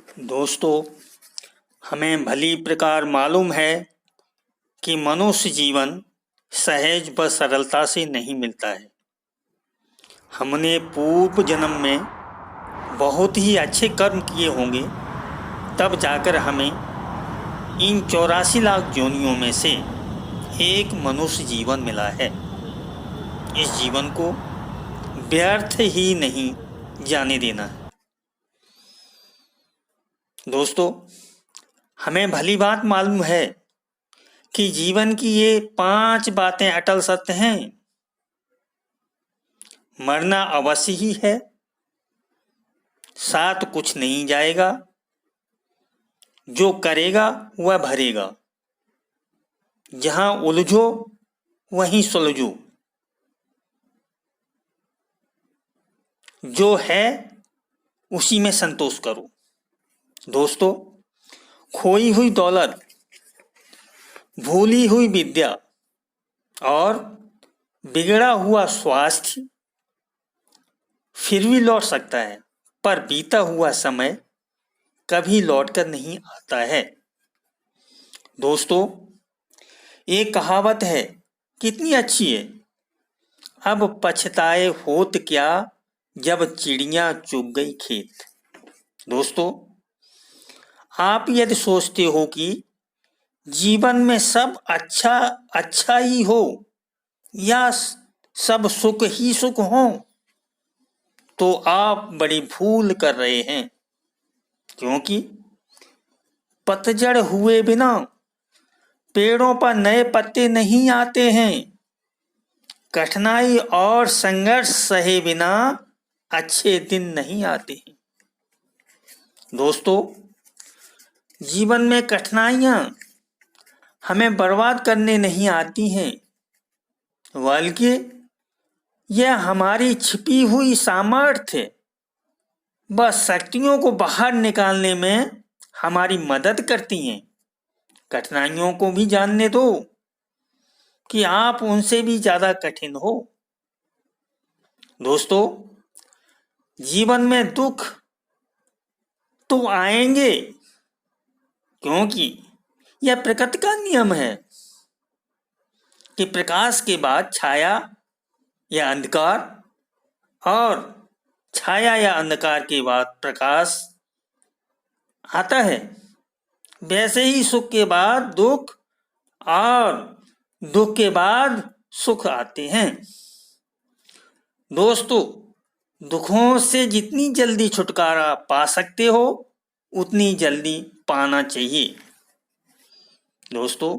दोस्तों, हमें भली प्रकार मालूम है कि मनुष्य जीवन सहज व सरलता से नहीं मिलता है। हमने पूर्व जन्म में बहुत ही अच्छे कर्म किए होंगे, तब जाकर हमें इन 84 लाख योनियों में से एक मनुष्य जीवन मिला है। इस जीवन को व्यर्थ ही नहीं जाने देना है। दोस्तों, हमें भली बात मालूम है कि जीवन की ये 5 बातें अटल सत्य हैं। मरना अवश्य ही है, साथ कुछ नहीं जाएगा, जो करेगा वह भरेगा, जहां उलझो वहीं सुलझो, जो है उसी में संतोष करो। दोस्तों, खोई हुई दौलत, भूली हुई विद्या और बिगड़ा हुआ स्वास्थ्य फिर भी लौट सकता है, पर बीता हुआ समय कभी लौटकर नहीं आता है। दोस्तों, एक कहावत है, कितनी अच्छी है। अब पछताए होत क्या, जब चिड़िया चुग गई खेत। दोस्तों, आप यदि सोचते हो कि जीवन में सब अच्छा ही हो या सब सुख ही सुख हो, तो आप बड़ी भूल कर रहे हैं, क्योंकि पतझड़ हुए बिना पेड़ों पर नए पत्ते नहीं आते हैं। कठिनाई और संघर्ष सहे बिना अच्छे दिन नहीं आते हैं। दोस्तों, जीवन में कठिनाइयां हमें बर्बाद करने नहीं आती हैं, बल्कि यह हमारी छिपी हुई सामर्थ्य व शक्तियों को बाहर निकालने में हमारी मदद करती हैं। कठिनाइयों को भी जानने दो कि आप उनसे भी ज्यादा कठिन हो। दोस्तों, जीवन में दुख तो आएंगे, क्योंकि यह प्रकृति का नियम है कि प्रकाश के बाद छाया या अंधकार और छाया या अंधकार के बाद प्रकाश आता है। वैसे ही सुख के बाद दुख और दुख के बाद सुख आते हैं। दोस्तों, दुखों से जितनी जल्दी छुटकारा पा सकते हो, उतनी जल्दी पाना चाहिए। दोस्तों,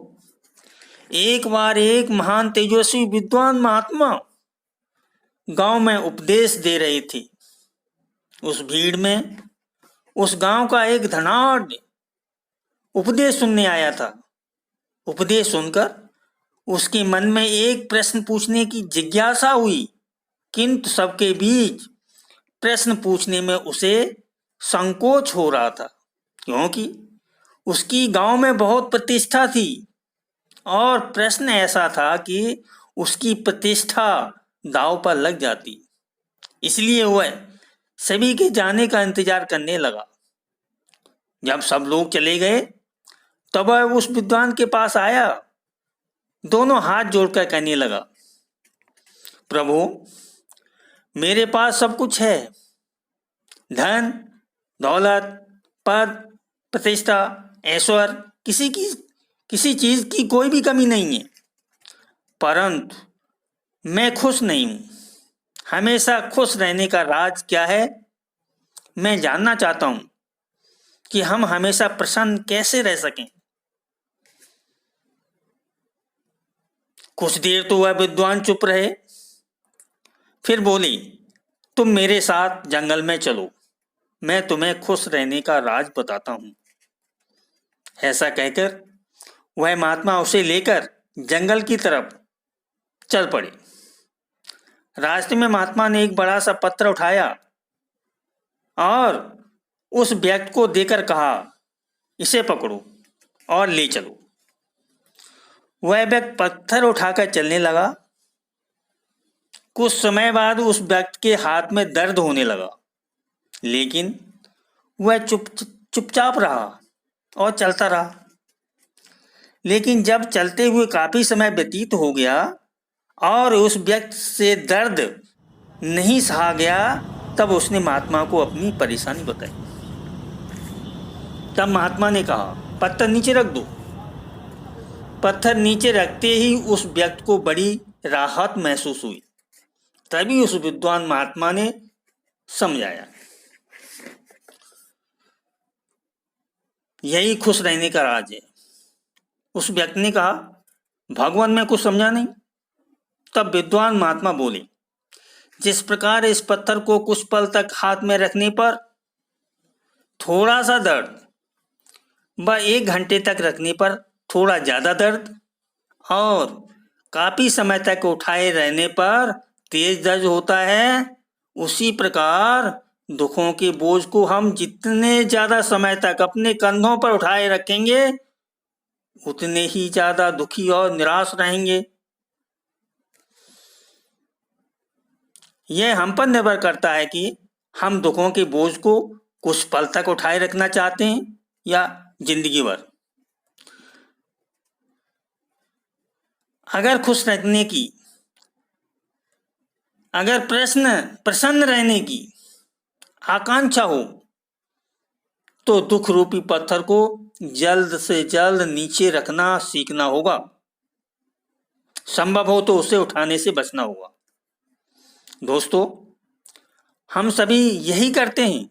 एक बार एक महान तेजस्वी विद्वान महात्मा गांव में उपदेश दे रहे थे। उस भीड़ में उस गांव का एक धनाढ्य उपदेश सुनने आया था। उपदेश सुनकर उसके मन में एक प्रश्न पूछने की जिज्ञासा हुई, किंतु सबके बीच प्रश्न पूछने में उसे संकोच हो रहा था, क्योंकि उसकी गांव में बहुत प्रतिष्ठा थी और प्रश्न ऐसा था कि उसकी प्रतिष्ठा दांव पर लग जाती। इसलिए वह सभी के जाने का इंतजार करने लगा। जब सब लोग चले गए, तब वह उस विद्वान के पास आया, दोनों हाथ जोड़कर कहने लगा, प्रभु, मेरे पास सब कुछ है, धन, दौलत, पद, प्रतिष्ठा, ऐश्वर्य, किसी चीज की कोई भी कमी नहीं है, परंतु मैं खुश नहीं हूं। हमेशा खुश रहने का राज क्या है? मैं जानना चाहता हूं कि हम हमेशा प्रसन्न कैसे रह सकें। कुछ देर तो वह विद्वान चुप रहे, फिर बोली, तुम मेरे साथ जंगल में चलो, मैं तुम्हें खुश रहने का राज बताता हूं। ऐसा कहकर वह महात्मा उसे लेकर जंगल की तरफ चल पड़े। रास्ते में महात्मा ने एक बड़ा सा पत्थर उठाया और उस व्यक्ति को देकर कहा, इसे पकड़ो और ले चलो। वह व्यक्ति पत्थर उठाकर चलने लगा। कुछ समय बाद उस व्यक्ति के हाथ में दर्द होने लगा, लेकिन वह चुपचाप रहा और चलता रहा। लेकिन जब चलते हुए काफी समय व्यतीत हो गया और उस व्यक्ति से दर्द नहीं सहा गया, तब उसने महात्मा को अपनी परेशानी बताई। तब महात्मा ने कहा, पत्थर नीचे रख दो। पत्थर नीचे रखते ही उस व्यक्ति को बड़ी राहत महसूस हुई। तभी उस विद्वान महात्मा ने समझाया। यही खुश रहने का राज है। उस व्यक्ति ने कहा, भगवान मैं कुछ समझा नहीं। तब विद्वान महात्मा बोले, जिस प्रकार इस पत्थर को कुछ पल तक हाथ में रखने पर थोड़ा सा दर्द व 1 घंटे तक रखने पर थोड़ा ज्यादा दर्द और काफी समय तक उठाए रहने पर तेज दर्द होता है, उसी प्रकार दुखों के बोझ को हम जितने ज्यादा समय तक अपने कंधों पर उठाए रखेंगे, उतने ही ज्यादा दुखी और निराश रहेंगे। यह हम पर निर्भर करता है कि हम दुखों के बोझ को कुछ पल तक उठाए रखना चाहते हैं या जिंदगी भर। अगर खुश रहने की, अगर प्रसन्न रहने की आकांक्षा हो तो दुख रूपी पत्थर को जल्द से जल्द नीचे रखना सीखना होगा। संभव हो तो उसे उठाने से बचना होगा। दोस्तों, हम सभी यही करते हैं,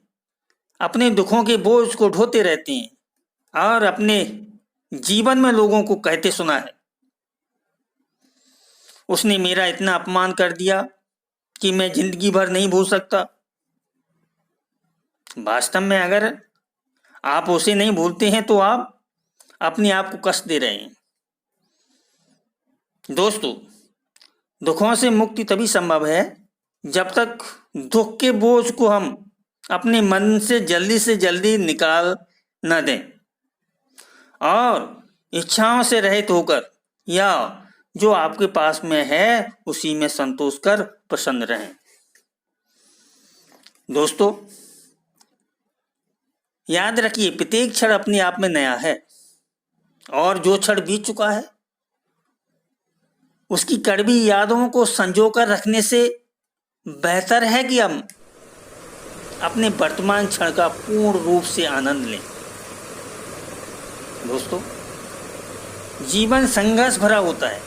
अपने दुखों के बोझ को ढोते रहते हैं और अपने जीवन में लोगों को कहते सुना है, उसने मेरा इतना अपमान कर दिया कि मैं जिंदगी भर नहीं भूल सकता। वास्तव में अगर आप उसे नहीं भूलते हैं तो आप अपने आप को कष्ट दे रहे हैं। दोस्तों, दुखों से मुक्ति तभी संभव है जब तक दुख के बोझ को हम अपने मन से जल्दी निकाल न दें और इच्छाओं से रहित होकर या जो आपके पास में है उसी में संतोष कर प्रसन्न रहें। दोस्तों, याद रखिए, प्रत्येक क्षण अपने आप में नया है और जो क्षण बीत चुका है उसकी कड़वी यादों को संजो कर रखने से बेहतर है कि हम अपने वर्तमान क्षण का पूर्ण रूप से आनंद लें। दोस्तों, जीवन संघर्ष भरा होता है।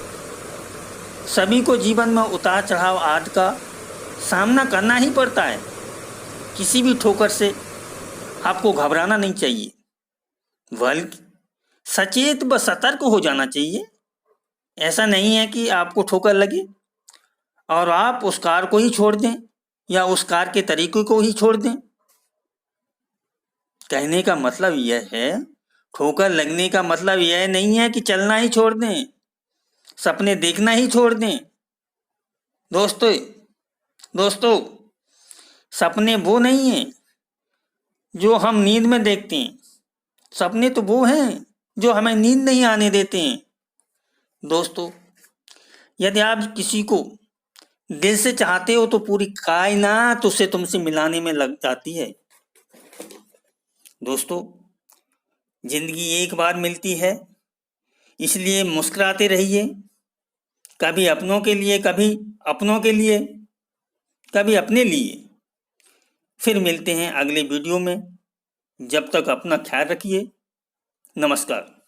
सभी को जीवन में उतार चढ़ाव आदि का सामना करना ही पड़ता है। किसी भी ठोकर से आपको घबराना नहीं चाहिए, बल्कि सचेत व सतर्क हो जाना चाहिए। ऐसा नहीं है कि आपको ठोकर लगे और आप उस कार को ही छोड़ दें या उस कार के तरीके को ही छोड़ दें। कहने का मतलब यह है, ठोकर लगने का मतलब यह नहीं है कि चलना ही छोड़ दें, सपने देखना ही छोड़ दें। दोस्तों, सपने वो नहीं हैं जो हम नींद में देखते हैं। सपने तो वो हैं जो हमें नींद नहीं आने देते हैं। दोस्तों, यदि आप किसी को दिल से चाहते हो तो पूरी कायनात उसे तुमसे मिलाने में लग जाती है। दोस्तों, जिंदगी एक बार मिलती है, इसलिए मुस्कुराते रहिए। कभी अपनों के लिए, कभी अपने लिए। फिर मिलते हैं अगले वीडियो में। जब तक अपना ख्याल रखिए। नमस्कार।